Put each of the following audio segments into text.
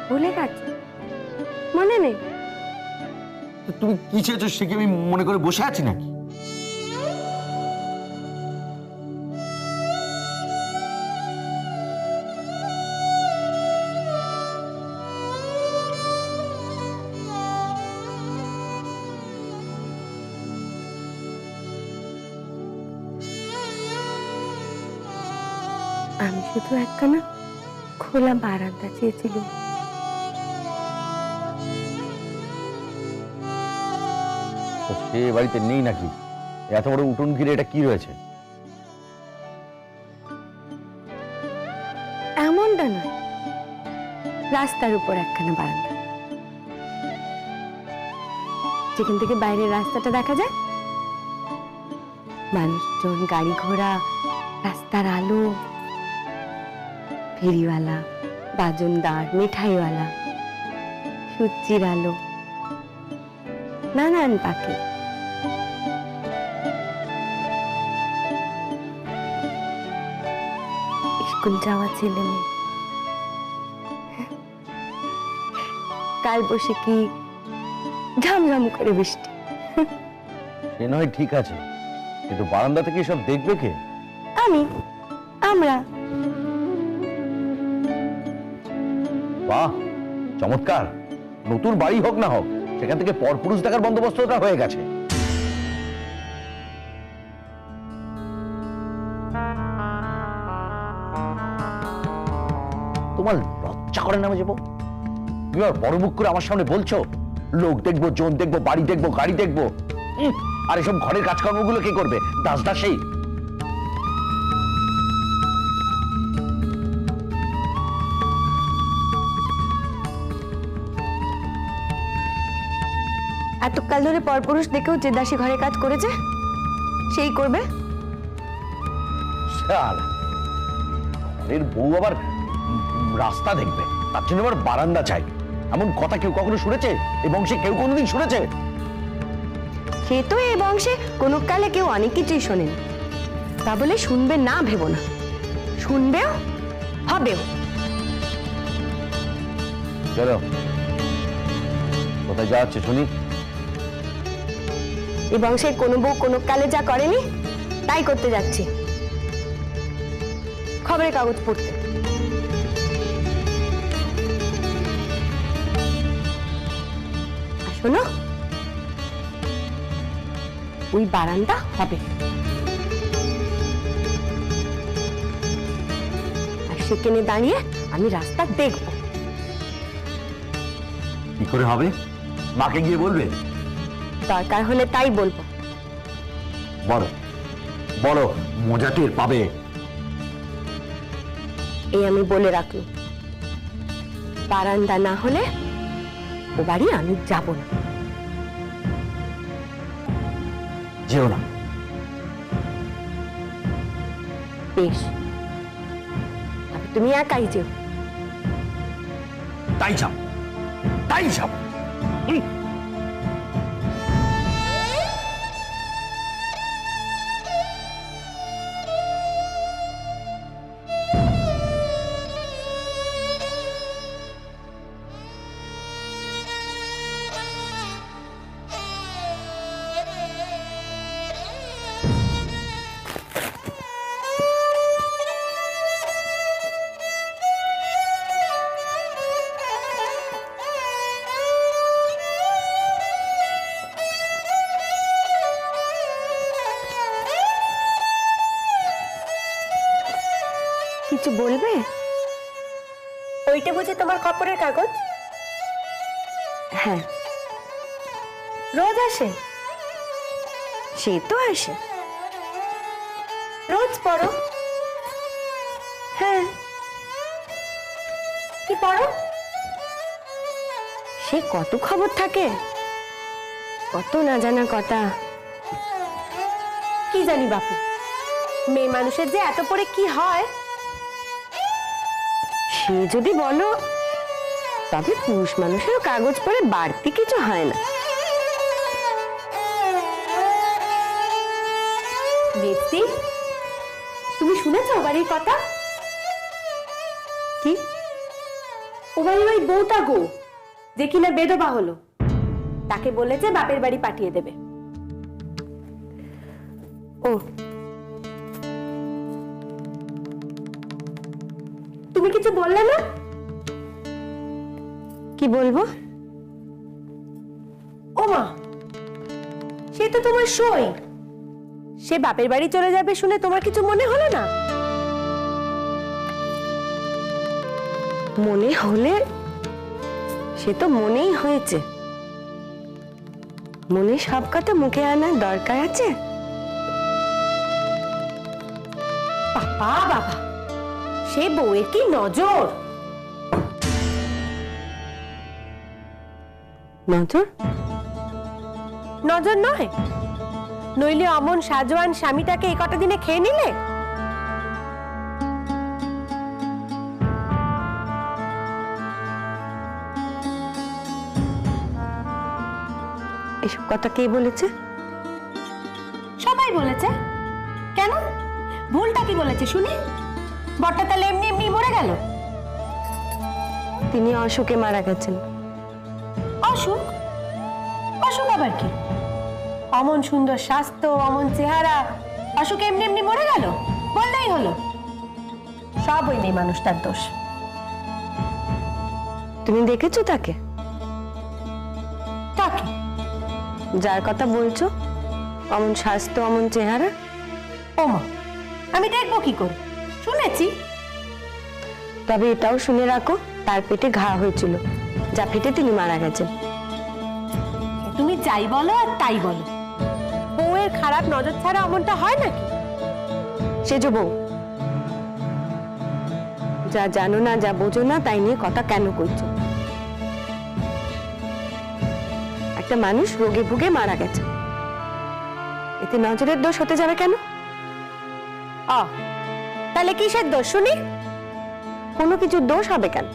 ভুলে গেছে? মনে নেই? তুমি কি চেয়েছো সে কি আমি মনে করে বসে আছি নাকি? আমি শুধু একখানা খোলা বারান্দা চেয়েছিলাম। সে বাড়িতে নেই নাকি? এত বড় উঠোন ঘিরে এটা কি রয়েছে? এমনটা নয়, রাস্তার উপর একখানা বারান্দা, যেখান থেকে বাইরের রাস্তাটা দেখা যায়, মানুষজন, গাড়ি ঘোড়া, রাস্তার আলো, ফেরিওয়ালা, বাজনদার, মিঠাইওয়ালা, সূর্যির আলো, নানান পাখি। স্কুল যাওয়া ছেলে মেয়ে, কাল বৈশাখী, ঝমঝম করে বৃষ্টি। সে নয় ঠিক আছে, কিন্তু বারান্দা থেকে সব দেখবে কে? আমরা। বাহ, চমৎকার। নতুন বাড়ি হোক না হোক, সেখান থেকে পরপুরুষ দেখার বন্দোবস্তটা হয়ে গেছে। তোমার লজ্জা করে না যাবো? তুমি আর বড় মুখ করে আমার সামনে বলছো লোক দেখবো, জন দেখবো, বাড়ি দেখবো, গাড়ি দেখবো। আর এসব ঘরের কাজকর্মগুলো কে করবে? দাস দাসেই। এতকাল ধরে পরপুরুষ দেখেও যে দাসী ঘরে কাজ করেছে সেই করবে। ঘরের বউ আবার রাস্তা দেখবে, তার জন্য আবার বারান্দা চাই, এমন কথা কেউ কখনো শুনেছে? এ বংশে কেউ কোনোদিন শুনেছে? সে তো এই বংশে কোনো কালে কেউ অনেক কিছুই শোনেনি, তা বলে শুনবে না ভেবো না। শুনবেও, হবেও। চলো, কোথায় যাচ্ছে শুনি? এই বংশের কোনো বউ কোনো কালে যা করেনি তাই করতে যাচ্ছি, খবরের কাগজ পড়তে। আর শোনো, ওই বারান্দা হবে, আর সেখানে দাঁড়িয়ে আমি রাস্তা দেখব। কি করে হবে? মাকে গিয়ে বলবে? দরকার হলে তাই বলবো। বড় বড় মজা টের পাবে। এই আমি বলে রাখলাম, বারান্দা না হলে ও বাড়ি আমি যাব না। যেও না। বেশ, তবে তুমি একাই যেও। তাই যাও, তাই যাও। কিছু বলবে? ওইটা বুঝি তোমার খবরের কাগজ? হ্যাঁ, রোজ আসে। সে তো আসে, রোজ পড়ো। হ্যাঁ, কি পড়ো? সে কত খবর থাকে, কত না জানা কথা। কি জানি বাপু, মেয়ে মানুষের যে এত পড়ে কি হয় সে যদি বলো, তবে পুরুষ মানুষের কাগজ পড়ে বাড়তি কিছু হয় না। দেখছি তুমি শুনেছো বাড়ির কথা? কি ও ভাই ওই বউটা গো, যে কিনা বেধবা হলো, তাকে বলেছে বাপের বাড়ি পাঠিয়ে দেবে। ও, তুমি কিছু বললে না? কি বলবো? ও মা, সে তো তোমার সই, সে বাপের বাড়ি চলে যাবে শুনে তোমার কিছু মনে হলো না? মনে হলে সে তো মনেই হয়েছে। মনে সব কথা মুখে আনার দরকার আছে? বাবা বাবা, সে বউয়ের কি নজর! নজর? নজর নয়, নইলে অমন সাজওয়ান স্বামীটাকে এই কটা দিনে খেয়ে নিলে? এসব কথা কে বলেছে? সবাই বলেছে। কেন, ভুলটা কি বলেছে শুনি? বরটা তাহলে এমনি এমনি মরে গেল? তিনি অসুখে মারা গেছেন। অসুখ? অসুখ আবার কি? অমন সুন্দর স্বাস্থ্য, অমন চেহারা, অসুখে এমনি এমনি মরে গেল বললেই হলো। সব ওই মেয়ে মানুষটার দোষ। তুমি দেখেছো তাকে? তাকে? যার কথা বলছো, অমন স্বাস্থ্য, অমন চেহারা? ওমা, আমি দেখবো কি করে? শুনেছি। তবে এটাও শুনে রাখো, তার পেটে ঘা হয়েছিল, যা ফেটে তিনি মারা গেছেন। তুমি যাই বলো আর তাই বলো, বউয়ের খারাপ নজর ছাড়া অমনটা হয় নাকি? সেজো বউ, যা জানো না, যা বোঝো না, তাই নিয়ে কথা কেন করছো? একটা মানুষ রোগে ভুগে মারা গেছে, এতে নজরের দোষ হতে যাবে কেন? তাহলে কিসের দোষ শুনি? কোনো কিছুর দোষ হবে কেন?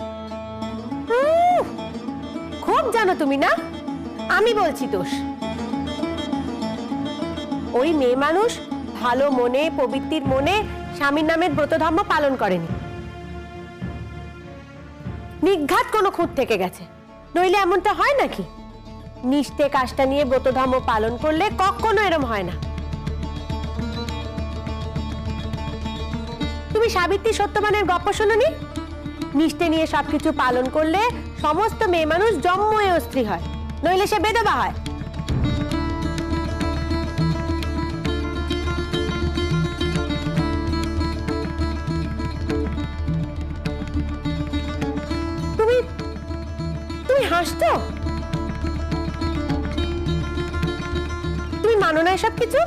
খুব জানো তুমি না, আমি বলছি দোষ। ওই মেয়ে মানুষ ভালো মনে, পবিত্রির মনে স্বামীর নামের ব্রতধর্ম পালন করেনি, নিঘাত কোনো খুঁত থেকে গেছে। নইলে এমনটা হয় নাকি? নিষ্ঠে কাজটা নিয়ে ব্রতধর্ম পালন করলে কখনো এরম হয় না। তুমি সাবিত্রী সত্যবানের গল্প শোনোনি? নিষ্ঠে নিয়ে সবকিছু পালন করলে সমস্ত মেয়ে মানুষ জন্ময় স্ত্রী হয়, নইলে সে বেধবা হয়। তুমি তুমি হাসছো? তুমি মানো না এসব কিছু?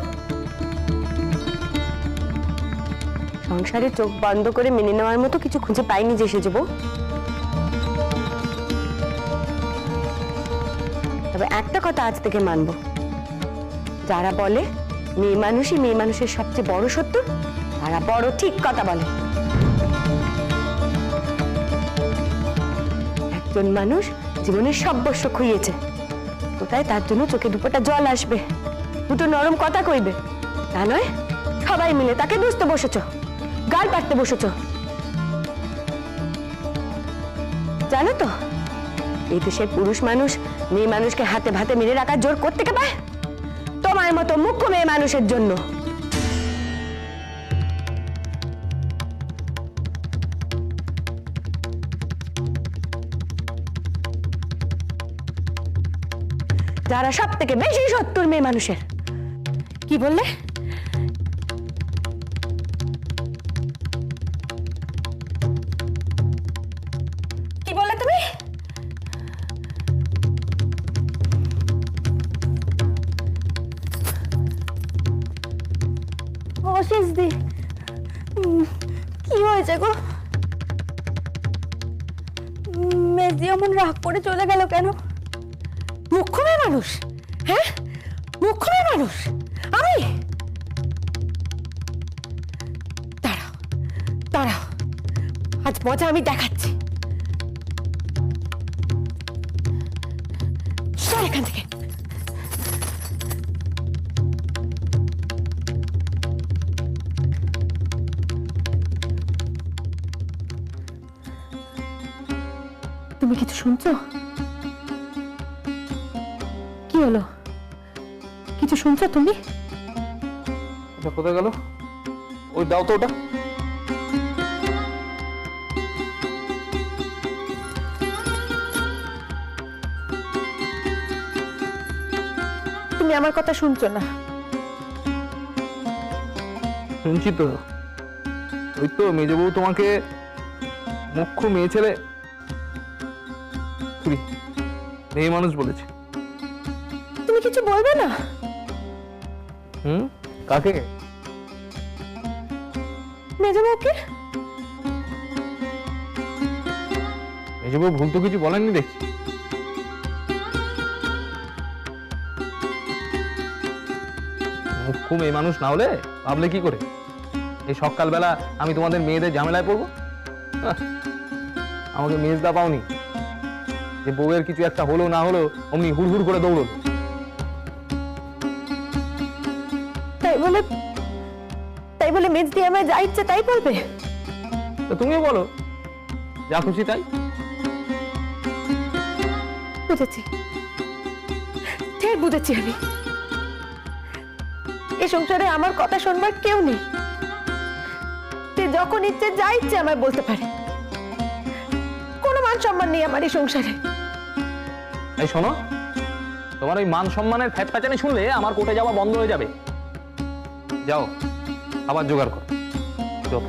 সংসারে চোখ বন্ধ করে মেনে নেওয়ার মতো কিছু খুঁজে পাইনি যে সেজো বউ। তবে একটা কথা আজ থেকে মানবো, যারা বলে মেয়ে মানুষই মেয়ে মানুষের সবচেয়ে বড় শত্রু, তারা বড় ঠিক কথা বলে। একজন মানুষ জীবনের সর্বস্ব খুইয়েছে, কোথায় তার জন্য চোখে দুপোটা জল আসবে, দুটো নরম কথা কইবে, তা নয় সবাই মিলে তাকে দুষতে বসেছ, গাল পাড়তে বসেছ। জানো তো, এই দেশের পুরুষ মানুষ মেয়ে মানুষকে হাতে ভাতে মেরে রাখার জোর কোত্থেকে পায়? তোমার মতো মুখ্য মেয়ে মানুষের জন্য। যারা সব থেকে বেশি শত্রুর মেয়ে মানুষের। কি বললে? কি বললে তুমি? অশেষ দি, কি হয়েছে গো? মেজি অমন রাগ করে চলে গেল কেন? মুখ্য মেয়ে মানুষ? হ্যাঁ, মুখ্য মেয়ে মানুষ আমি? দাঁড়াও দাঁড়াও, আজ মজা আমি দেখাচ্ছি। সর এখান থেকে। তুমি কিছু শুনছো? কি হলো? কিছু শুনছো তুমি? ওটা কোথায় গেল? ওই দাও তো ওটা। তুমি আমার কথা শুনছো না? শুনছি তো। ওই তো মেজবউ তোমাকে মুখ্য মেয়ে ছেলে মেয়ে মানুষ বলেছে। তুমি কিছু বলবে না? কাকে? মেজবউকে। মেজবউ ভুল তো কিছু বলেননি দেখছি। মুখ্য মেয়ে মানুষ না হলে ভাবলে কি করে এই সকালবেলা আমি তোমাদের মেয়েদের ঝামেলায় পড়বো? আমাকে মেজদা পাওনি যে বউয়ের কিছু একটা হলো না হলো অমনি হুড় করে দৌড়লো। তাই বলে মেজ দিয়ে আমায় যা ইচ্ছে তাই বলবে? তো তুমিও বলো যা খুশি তাই। বুঝেছি, ঠিক বুঝেছি আমি। এই সংসারে আমার কথা শুনবার কেউ নেই। সে যখন ইচ্ছে যা ইচ্ছে আমায় বলতে পারে। কোনো মান সম্মান নেই আমার এই সংসারে। এই শোনো, তোমার ওই মান সম্মানের ফ্যাচফ্যাচানি শুনলে আমার কোর্টে যাওয়া বন্ধ হয়ে যাবে। যাও আবার জোগাড় করো। যত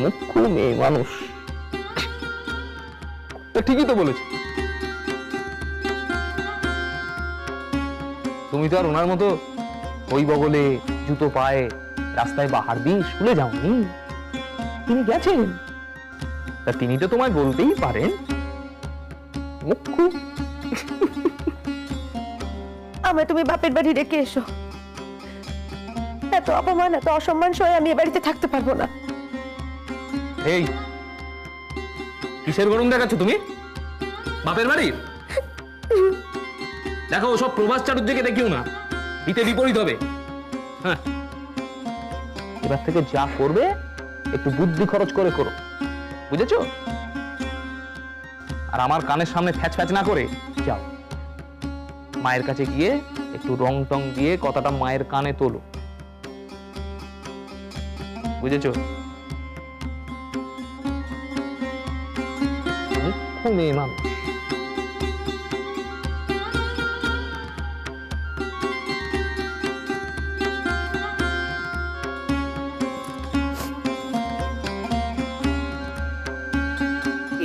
মুখ্য মেয়ে মানুষ, ঠিকই তো বলেছে। তুমি তো আর ওনার মতো ওই বগলে জুতো পায়ে রাস্তায় বাহার দিয়ে স্কুলে যাওনি। তিনি গেছেন, তা তিনি তো তোমায় বলতেই পারেন মুখ্য। আমায় তুমি বাপের বাড়ি রেখে এসো। এত অপমান এত অসম্মান সয়ে আমি এ বাড়িতে থাকতে পারবো না। এই কিসের গরম দেখাচ্ছ তুমি? বাপের বাড়ির দেখো, ওসব প্রভাস চাটুর্যকে দেখিও না, হিতে বিপরীত হবে। হ্যাঁ, এবার থেকে যা করবে একটু বুদ্ধি খরচ করে করো, বুঝেছো? আর আমার কানের সামনে ফ্যাচ ফ্যাচ না করে যাও মায়ের কাছে গিয়ে একটু রং টং দিয়ে কথাটা মায়ের কানে তোলো, বুঝেছো? মুখ্য মেয়ে মানুষ।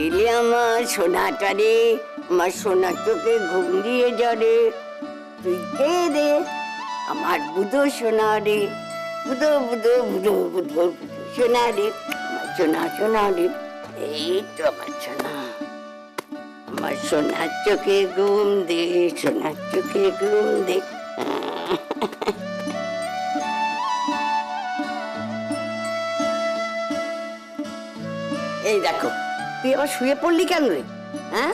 এলে আমার সোনাটা রে, আমার সোনা চোখে ঘুম দিয়ে যারে, তুই কে রে আমার বুধো সোনা রে, বুধো বুধো বুধো বুধো বুধো সোনা রে, আমার সোনা সোনা রে। এই তো আমার সোনা, আমার সোনার চোখে ঘুম দে, সোনার চোখে ঘুম দে। এই দেখো, তুই আবার শুয়ে পড়লি কেন রে? হ্যাঁ,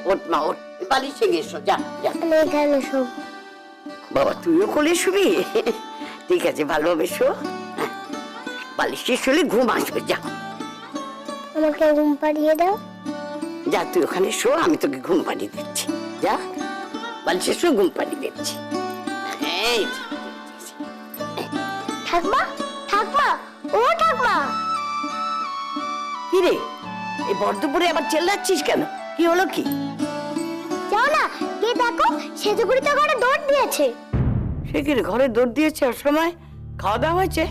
ওঠ মা ওঠ, বালিশে গিয়ে শো, যা যা। এখানে শোব। বাবা তুইও কোলে শুবি? ঠিক আছে, ভালোভাবে শো। হ্যাঁ, বালিশে শুলে ঘুম আসবে, যা আমাকে ঘুম পাড়িয়ে দাও। যা তুই ওখানে শো, আমি তোকে ঘুম পাড়িয়ে দিচ্ছি। যা বালিশে শো, ঘুম পাড়িয়ে দিচ্ছি। এই ঠাকমা, ঠাকমা, ও ঠাকমা। কি রে, এই বর্ধপুরে আবার চেল্লাচ্ছিস কেন? কি হলো কি? যাও না, গিয়ে দেখো সেজুগুড়ি তো ঘরে দৌড় দিয়েছে। সে কি রে, ঘরে দৌড় দিয়েছে? আর সময় খাওয়া দাওয়া হয়েছে?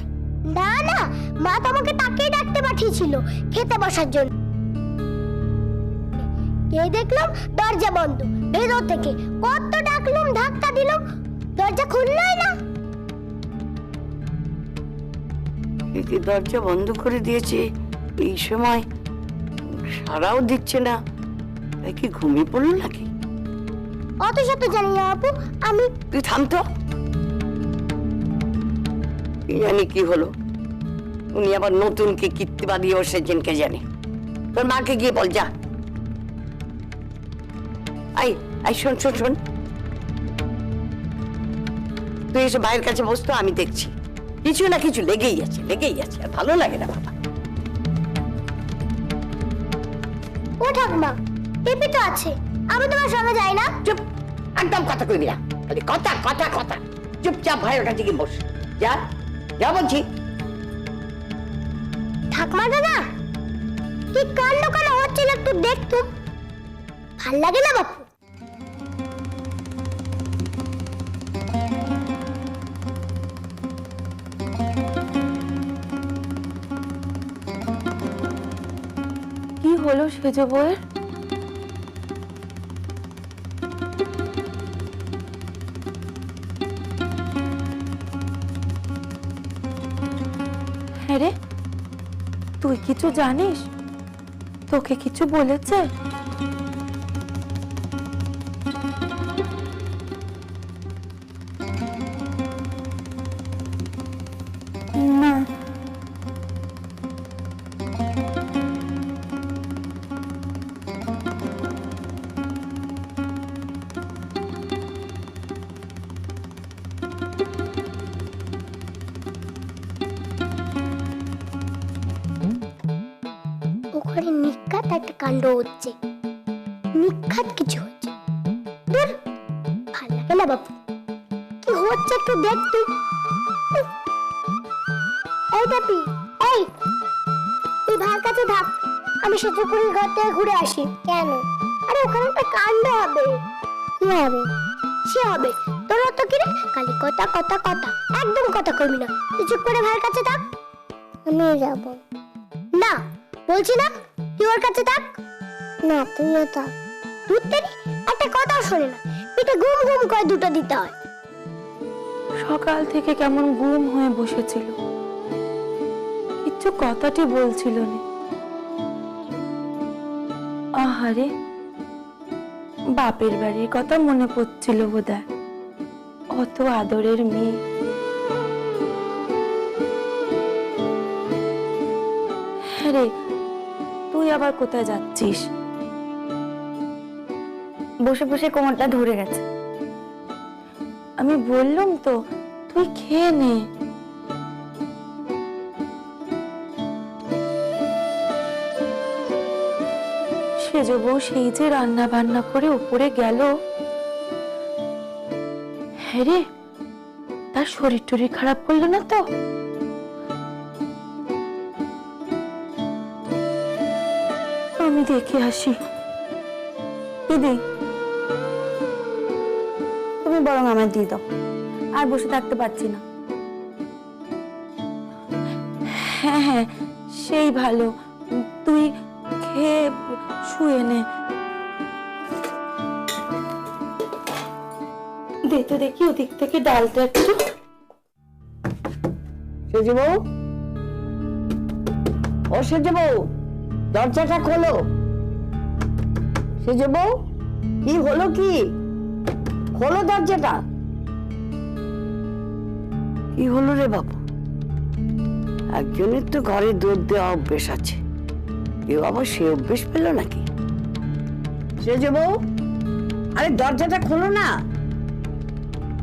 না না, মা তোমাকে তাকেই ডাকতে পাঠিয়েছিল খেতে বসার জন্য। গিয়ে দেখলাম দরজা বন্ধ, ভেতর থেকে কত ডাকলাম, ধাক্কা দিলাম, দরজা খুললই না। কি দরজা বন্ধ করে দিয়েছে এই সময়, সারাও দিচ্ছে না, তাই কি ঘুমিয়ে পড়লো নাকি? অত শত জানি না আপু, আমি। তুই থাম তো, কি জানি কি হলো। উনি আবার নতুন কি কীর্তি বাদিয়ে বসেছেন কে জানে। তোর মাকে গিয়ে বল, যা। আই আই, শোন শোন শোন, তুই এসে ভাইয়ের কাছে বসতো, আমি দেখছি। কিছু না কিছু লেগেই আছে, লেগেই আছে, আর ভালো লাগে না বাবা। ও ঠাকুমা, টিপি তো আছে, আমি তোমার সঙ্গে যাই না। চুপ, একদম কথা কইবি না, খালি কথা কথা কথা। চুপচাপ ভাইয়ের কাছে গিয়ে বস, যা যা বলছি। ঠাকুমা দাদা, কি কাণ্ড কাণ্ড হচ্ছিল একটু দেখতুম, ভাল লাগে না বাপু? কি হলো সেজ বউয়ের? হ্যাঁ রে, তুই কিছু জানিস? তোকে কিছু বলেছে? না। ওখানে নিখাত একটা কাণ্ড হচ্ছে, নিখাত কিছু হচ্ছে। ধুর, ভাল লাগে না বাপু, কি হচ্ছে একটু দেখ তুই। এই টাপি, এই তুই ভাইয়ের কাছে থাক, আমি সেজুপুরির ঘর থেকে ঘুরে আসি। কেন? আরে ওখানে একটা কাণ্ড হবে। কি হবে? সে হবে, তোর তো কি রে, খালি কথা কথা কথা, একদম কথা কইবি না। তুই চুপ করে ভাইয়ের কাছে থাক। আমি যাব না, বলছি না, তুই ওর কাছে থাক। না, তুইও থাক। তুই একটা কথা শোনে না, পিঠে ঘুম ঘুম করে দুটো দিতে হয়। সকাল থেকে কেমন গুম হয়ে বসেছিল, কিচ্ছু কথাটি বলছিল না। আহারে, বাপের বাড়ির কথা মনে পড়ছিল বোধহয়, অত আদরের মেয়ে। হ্যাঁ রে, তুই আবার কোথায় যাচ্ছিস? বসে বসে কোমরটা ধরে গেছে। আমি বললাম তো, তুই খেয়ে নে। সেজ বউ সেই যে রান্না বান্না করে উপরে গেল। হ্যাঁ রে, তার শরীর টরীর খারাপ করলো না তো? আমি দেখে আসি। দিদি, তুমি বরং আমায় দিয়ে দাও, আর বসে থাকতে পারছি না। হ্যাঁ হ্যাঁ, সেই ভালো, তুই খেয়ে শুয়ে নে। দে তো দেখি ওদিক থেকে ডালটা একটু। সেজে বউ, ও সেজে বউ, দরজাটা খোলো। সেজে বউ, কি হলো কি? খোলো দরজাটা। কি হলো রে বাবু? একজনের তো ঘরে দুধ দেওয়া অভ্যেস আছে, কেউ আবার সে অভ্যেস পেল নাকি? সেজে বউ, আরে দরজাটা খোলো না,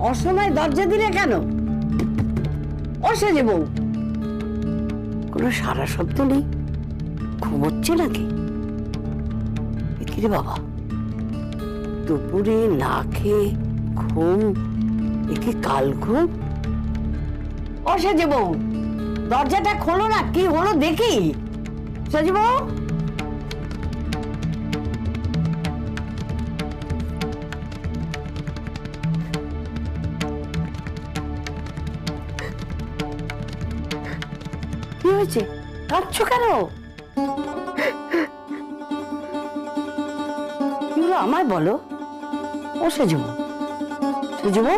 অসময় দরজা দিলে কেন? ও সেজে বউ, কোনো সারা শব্দ নেই, ঘুমোচ্ছে নাকি? কিরে বাবা, দুপুরে না খেয়ে ঘুম, একে কাল ঘুম? ও সেজে বউ, দরজাটা খোলো না, কি হলো দেখি। সেজে বউ, কি হয়েছে? কাঁদছো কেন? কি হলো আমায় বলো। ও সেজে বউ, সেজে বউ,